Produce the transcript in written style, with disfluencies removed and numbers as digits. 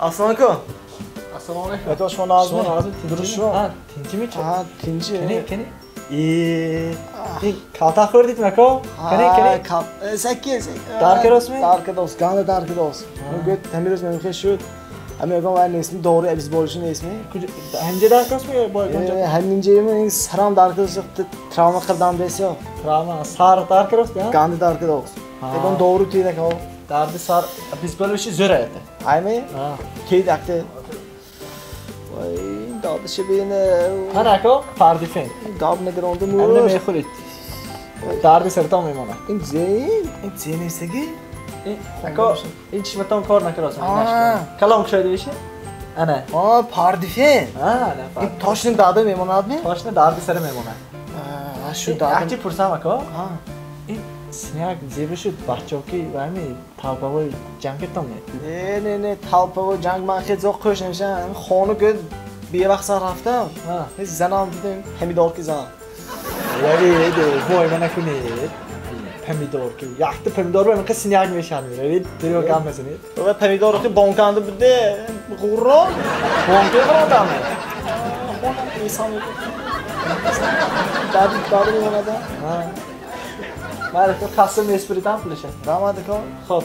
Assalomu alaykum. Assalomu alaykum. Aytib shuna nozmi? Durishmi? Ha, tinchmi? Ha, tinchi. Qani. Kalta ko'rdingmi aka? Qani. 8. Darkadosmi? Darkados, ganda darkados. Bugun tamiroz men xeshud. Amerikan var ismi doğru biz borçun ismi. Hangi darkados mu bu? Hanginceyim saram darkados travma qildan besi yo'q. Travma sar darkados ya? Ganda darkados. Egon doğru tiydak o. Dardi sar biz böyle şey zor aydı. Aymi? Ha. Keydakte. Vay, dadı şebeyine. Ana aka, pardifen. Dab nedir oldu mu? Anne meşgul etti. Dardi sırtam memona. İnceyin istegi. Aka, hiç metan kar nakırasın. Kalam kuşaydı işi. Ana. Aa, pardifen. Ha, ana. Toshning dadı memon admi? Toshni dardi sara memona. Ha, shu dadı. Akti pursam aka. Ha. Siniyak zebishi bahchoki vami tavbavoy jang ketdimmi? Ne, talpavo jang man xizoq qo'shnishan. Xonu g'od bevaqt raftam. Ha. Zanam dedim, pomidorki zan. Yari edi, boy mana kuni. Pomidorki. Yaxti pomidor men qis siniyak meshanmi. Edi, dero gammasini. Va pomidorki bonkanda bude. G'urro. Bonke qilodammi? İnsan. Dadı memon adam. Ha. Mana kasım espridan pulishadi. Rahmat aka. Xo'p.